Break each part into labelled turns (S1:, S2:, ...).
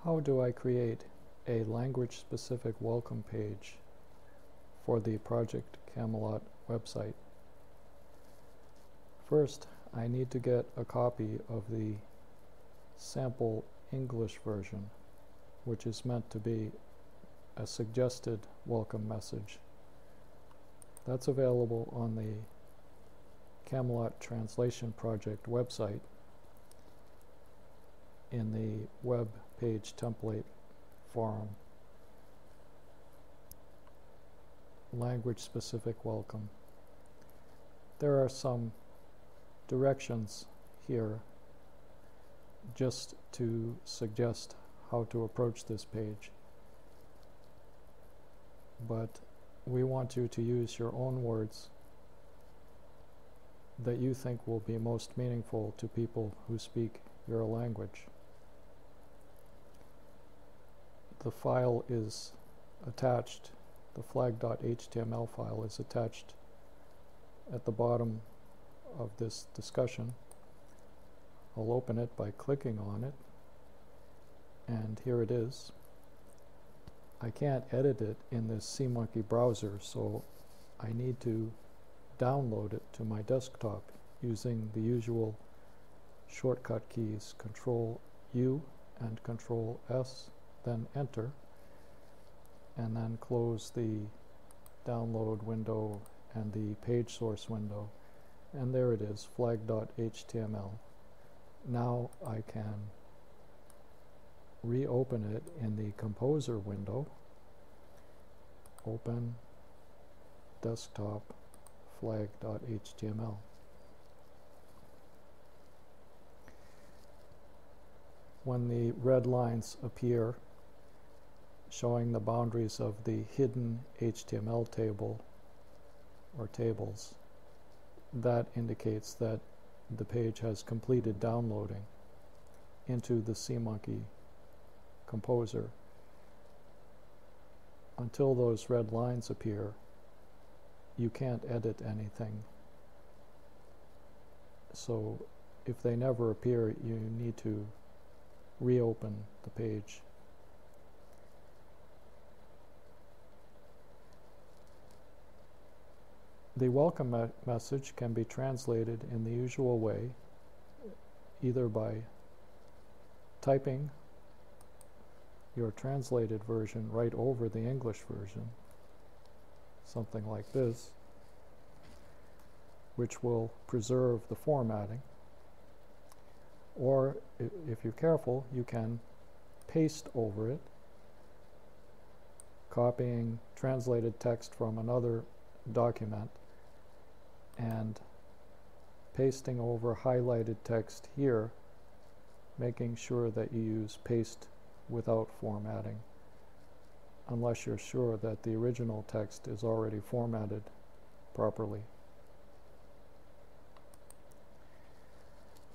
S1: How do I create a language-specific welcome page for the Project Camelot website? First, I need to get a copy of the sample English version, which is meant to be a suggested welcome message. That's available on the Camelot Translation Project website in the web page template forum. Language-specific welcome. There are some directions here just to suggest how to approach this page, but we want you to use your own words that you think will be most meaningful to people who speak your language. The file is attached, the flag.html file is attached at the bottom of this discussion. I'll open it by clicking on it, and here it is. I can't edit it in this SeaMonkey browser, so I need to download it to my desktop using the usual shortcut keys Control-U and Control-S, then Enter, and then close the download window and the page source window, and there it is, flag.html. Now I can reopen it in the Composer window, open desktop flag.html. When the red lines appear showing the boundaries of the hidden HTML table or tables, that indicates that the page has completed downloading into the SeaMonkey Composer. Until those red lines appear, you can't edit anything. So if they never appear, you need to reopen the page. The welcome message can be translated in the usual way, either by typing your translated version right over the English version, something like this, which will preserve the formatting. Or, if you're careful, you can paste over it, copying translated text from another document and pasting over highlighted text here, making sure that you use paste without formatting, unless you're sure that the original text is already formatted properly.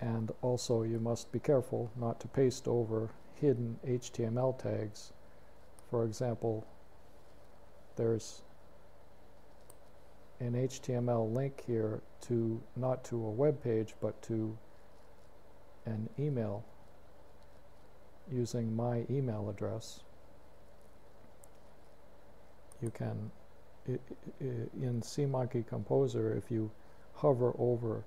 S1: And also you must be careful not to paste over hidden HTML tags. For example, there's an HTML link here to not to a web page but to an email using my email address. You can, in SeaMonkey Composer, if you hover over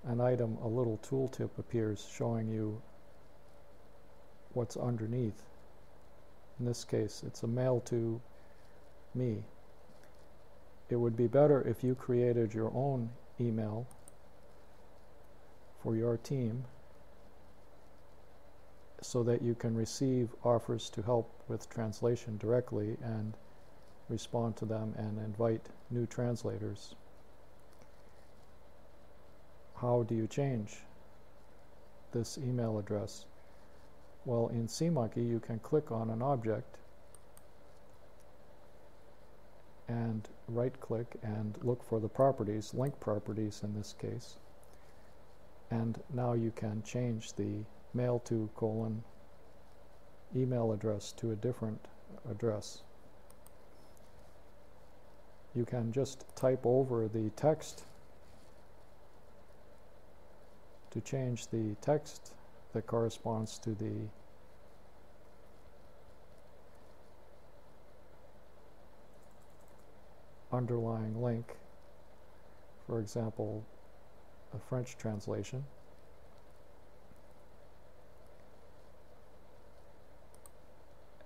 S1: an item, a little tooltip appears showing you what's underneath. In this case, it's a mail to me. It would be better if you created your own email for your team so that you can receive offers to help with translation directly and respond to them and invite new translators. How do you change this email address? Well, in SeaMonkey you can click on an object and right-click and look for the properties, link properties in this case, and now you can change the mail to email address to a different address. You can just type over the text to change the text that corresponds to the underlying link, for example, a French translation.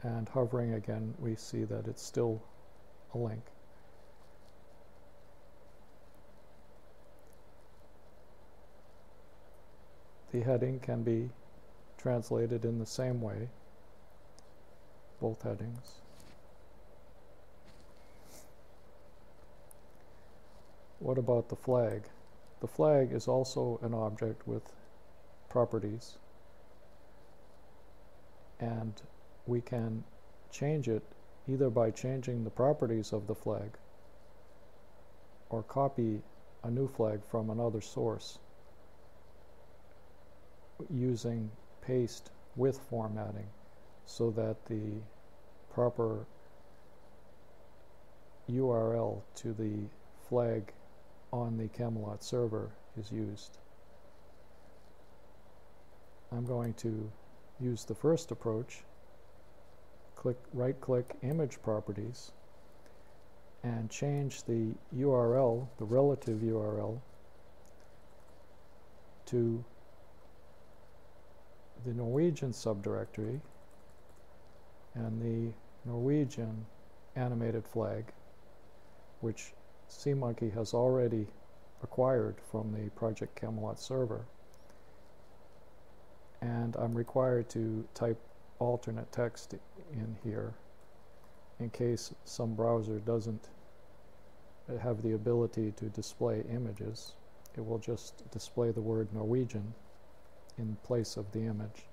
S1: And hovering again, we see that it's still a link. The heading can be translated in the same way, both headings. What about the flag? The flag is also an object with properties, and we can change it either by changing the properties of the flag or copy a new flag from another source using paste with formatting so that the proper URL to the flag on the Camelot server is used. I'm going to use the first approach. Right-click Image Properties and change the URL, the relative URL, to the Norwegian subdirectory and the Norwegian animated flag, which SeaMonkey has already acquired from the Project Camelot server. And I'm required to type alternate text in here in case some browser doesn't have the ability to display images. It will just display the word Norwegian in place of the image.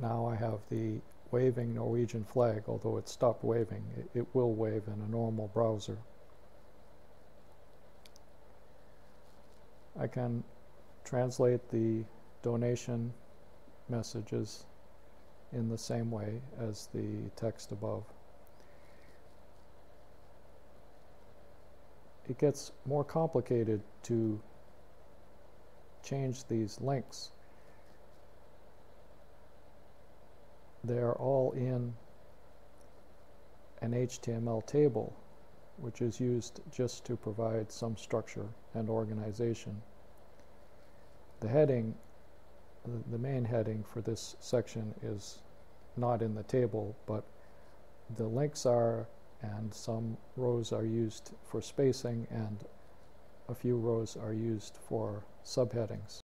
S1: Now I have the waving Norwegian flag, although it stopped waving. It will wave in a normal browser. I can translate the donation messages in the same way as the text above. It gets more complicated to change these links. They are all in an HTML table, which is used just to provide some structure and organization. The heading, the main heading for this section is not in the table, but the links are, and some rows are used for spacing, and a few rows are used for subheadings.